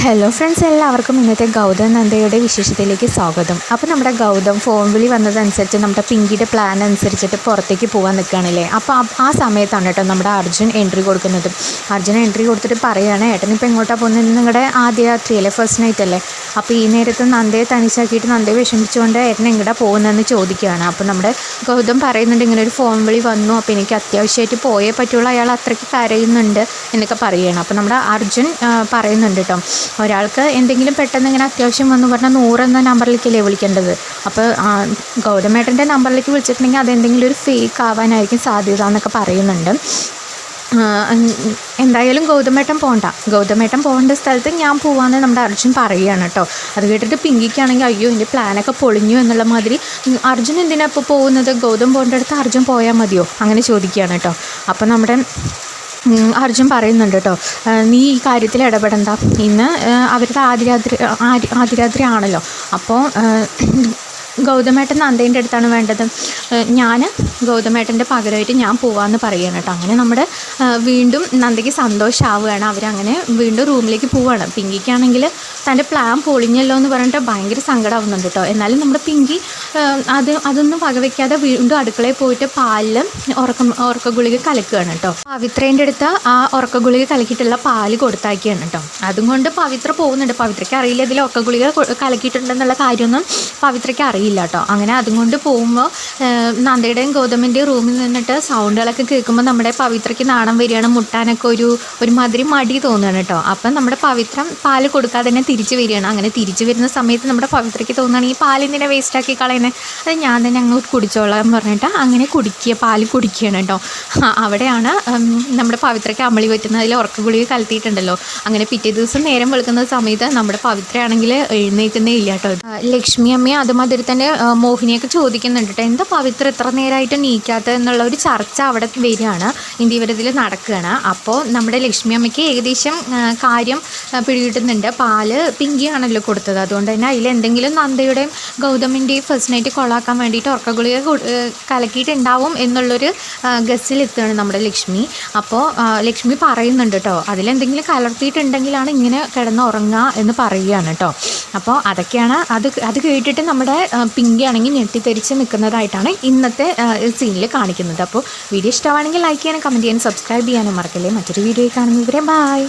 Hello friends, എല്ലാവർക്കും ഇന്നത്തെ ഗൗതം നന്ദയുടെ വിശേഷത്തിലേക്ക് സ്വാഗതം. അപ്പോൾ നമ്മുടെ ഗൗതം ഫോൺ വിളി വന്നതനുസരിച്ച് നമ്മുടെ പിങ്കിയുടെ പ്ലാൻ അനുസരിച്ചിട്ട് പുറത്തേക്ക് പോകാൻ നിൽക്കുകയാണല്ലേ. അപ്പോൾ ആ സമയത്താണ് കേട്ടോ നമ്മുടെ അർജുൻ എൻട്രി കൊടുക്കുന്നത്. അർജുൻ എൻട്രി കൊടുത്തിട്ട് പറയുകയാണ്, ഏട്ടൻ ഇപ്പോൾ എങ്ങോട്ടാണ് പോകുന്നത്? നിങ്ങളുടെ ആദ്യ രാത്രിയല്ലേ, ഫസ്റ്റ് നൈറ്റ് അല്ലേ? അപ്പോൾ ഈ നേരത്ത് നന്ദയെ തനിച്ചാക്കിയിട്ട് നന്ദയെ വിഷമിച്ചുകൊണ്ട് ഏട്ടൻ എങ്ങോട്ടാണ് പോകുന്നതെന്ന് ചോദിക്കുകയാണ്. അപ്പോൾ നമ്മുടെ ഗൗതം പറയുന്നുണ്ട്, ഇങ്ങനെ ഒരു ഫോൺ വിളി വന്നു, അപ്പോൾ എനിക്ക് അത്യാവശ്യമായിട്ട് പോയേ പറ്റുള്ളൂ, അയാൾ അത്രയ്ക്ക് കരയുന്നുണ്ട് എന്നൊക്കെ പറയുകയാണ്. അപ്പോൾ നമ്മുടെ അർജുൻ പറയുന്നുണ്ട് കേട്ടോ, ഒരാൾക്ക് എന്തെങ്കിലും പെട്ടെന്ന് ഇങ്ങനെ അത്യാവശ്യം വന്നു പറഞ്ഞാൽ 100 എന്ന നമ്പറിലേക്കല്ലേ വിളിക്കേണ്ടത്. അപ്പോൾ ഗൗതമേട്ടൻ്റെ നമ്പറിലേക്ക് വിളിച്ചിട്ടുണ്ടെങ്കിൽ അതെന്തെങ്കിലും ഒരു ഫേക്ക് ആവാനായിരിക്കും സാധ്യത എന്നൊക്കെ പറയുന്നുണ്ട്. എന്തായാലും ഗൗതമേട്ടൻ പോകേണ്ട സ്ഥലത്ത് ഞാൻ പോവാമെന്ന് നമ്മുടെ അർജുൻ പറയുകയാണ് കേട്ടോ. അത് കേട്ടിട്ട് പിങ്കിക്കാണെങ്കിൽ അയ്യോ എൻ്റെ പ്ലാനൊക്കെ പൊളിഞ്ഞു എന്നുള്ള മാതിരി, അർജുൻ എന്തിനാണ് ഇപ്പോൾ പോകുന്നത്? ഗൗതം പോകേണ്ട അടുത്ത് അർജുൻ പോയാൽ മതിയോ അങ്ങനെ ചോദിക്കുകയാണ് കേട്ടോ. അപ്പോൾ നമ്മുടെ അർജുൻ പറയുന്നുണ്ട് കേട്ടോ, നീ ഈ കാര്യത്തിൽ ഇടപെടണ്ട, ഇന്ന് അവരുടെ ആദ്യരാത്രി ആണല്ലോ. അപ്പോൾ ഗൗതമേട്ടൻ നന്ദേൻ്റെ അടുത്താണ് വേണ്ടത്, ഞാൻ ഗൗതമേട്ടൻ്റെ പകരമായിട്ട് ഞാൻ പോവാമെന്ന് പറയുകയാണ് കേട്ടോ. അങ്ങനെ നമ്മുടെ വീണ്ടും നന്ദയ്ക്ക് സന്തോഷമാവുകയാണ്. അവരങ്ങനെ വീണ്ടും റൂമിലേക്ക് പോവുകയാണ്. പിങ്കിക്കാണെങ്കിൽ തൻ്റെ പ്ലാൻ പൊളിഞ്ഞല്ലോ എന്ന് പറഞ്ഞിട്ട് ഭയങ്കര സങ്കടമാവുന്നുണ്ട് കേട്ടോ. എന്നാലും നമ്മുടെ പിങ്കി അതൊന്നും വകവയ്ക്കാതെ വീണ്ടും അടുക്കളയിൽ പോയിട്ട് പാലിൽ ഉറക്ക ഗുളിക കലക്കുകയാണ് കേട്ടോ. പവിത്രേൻ്റെ അടുത്ത് ആ ഉറക്ക ഗുളിക കലക്കിയിട്ടുള്ള പാല് കൊടുത്താക്കിയാണ് കേട്ടോ. അതുകൊണ്ട് പവിത്ര പോകുന്നുണ്ട്. പവിത്രയ്ക്ക് അറിയില്ല ഇതിൽ ഉറക്ക ഗുളിക കലക്കിയിട്ടുണ്ടെന്നുള്ള കാര്യമൊന്നും പവിത്രയ്ക്ക് അറിയില്ല കേട്ടോ. അങ്ങനെ അതുകൊണ്ട് പോകുമ്പോൾ നന്ദയുടെയും ഗൗതമിൻ്റെയും റൂമിൽ നിന്നിട്ട് സൗണ്ടുകളൊക്കെ കേൾക്കുമ്പോൾ നമ്മുടെ പവിത്രയ്ക്ക് നാണം വരികയാണ്, മുട്ടാനൊക്കെ ഒരു മാതിരി മടി തോന്നുകയാണ് കേട്ടോ. അപ്പം നമ്മുടെ പവിത്രം പാല് കൊടുക്കാതെ തന്നെ തിരിച്ചു വരികയാണ്. അങ്ങനെ തിരിച്ചു വരുന്ന സമയത്ത് നമ്മുടെ പവിത്രയ്ക്ക് തോന്നുകയാണ്, ഈ പാലിനെ വേസ്റ്റാക്കി കളയുന്നത്, അത് ഞാൻ തന്നെ അങ്ങോട്ട് കുടിച്ചോളാം എന്ന് പറഞ്ഞിട്ട് അങ്ങനെ പാല് കുടിക്കുകയാണ് കേട്ടോ. അവിടെയാണ് നമ്മുടെ പവിത്രയ്ക്ക് അമളി പറ്റുന്നത്. അതിൽ ഉറക്ക ഗുളിക കലത്തിയിട്ടുണ്ടല്ലോ. അങ്ങനെ പിറ്റേ ദിവസം നേരം വെളുക്കുന്ന സമയത്ത് നമ്മുടെ പവിത്രയാണെങ്കിൽ എഴുന്നേൽക്കുന്നേ ഇല്ല കേട്ടോ. ലക്ഷ്മി അമ്മയും അതുമാതിരി തന്നെ മോഹിനിയൊക്കെ ചോദിക്കുന്നുണ്ട് കേട്ടോ, എന്താ പവിത്ര എത്ര നേരമായിട്ട് നീക്കാത്തത് എന്നുള്ള ഒരു ചർച്ച അവിടെ വരികയാണ്, ഇന്ത്യവരത്തിൽ നടക്കുകയാണ്. അപ്പോൾ നമ്മുടെ ലക്ഷ്മി അമ്മയ്ക്ക് ഏകദേശം കാര്യം പിടികിട്ടുന്നുണ്ട്. പാല് പിങ്കിയാണല്ലോ കൊടുത്തത്, അതുകൊണ്ട് തന്നെ അതിൽ എന്തെങ്കിലും നന്ദയുടെയും ഗൗതമിൻ്റെയും ഫസ്റ്റ് നൈറ്റ് കൊളാക്കാൻ വേണ്ടിയിട്ട് ഉറക്ക ഗുളിക കലക്കിയിട്ടുണ്ടാവും എന്നുള്ളൊരു ഗസ്സിലെത്തുകയാണ് നമ്മുടെ ലക്ഷ്മി. അപ്പോൾ ലക്ഷ്മി പറയുന്നുണ്ട് കേട്ടോ, അതിലെന്തെങ്കിലും കലർത്തിയിട്ടുണ്ടെങ്കിലാണ് ഇങ്ങനെ കിടന്ന് ഉറങ്ങുക എന്ന് പറയുകയാണ് കേട്ടോ. അപ്പോൾ അതൊക്കെയാണ് അത് കേട്ടിട്ട് നമ്മുടെ പിങ്കി ആണെങ്കിൽ ഞെട്ടിത്തെറിച്ച് നിൽക്കുന്നതായിട്ടാണ് ഇന്നത്തെ സീനിൽ കാണിക്കുന്നത്. അപ്പോൾ വീഡിയോ ഇഷ്ടമാണെങ്കിൽ ലൈക്ക് ചെയ്യാനും കമൻറ്റ് ചെയ്യാനും സബ്സ്ക്രൈബ് ചെയ്യാനും മറക്കല്ലേ. മറ്റൊരു വീഡിയോയിൽ കാണുന്നവരെ ബൈ.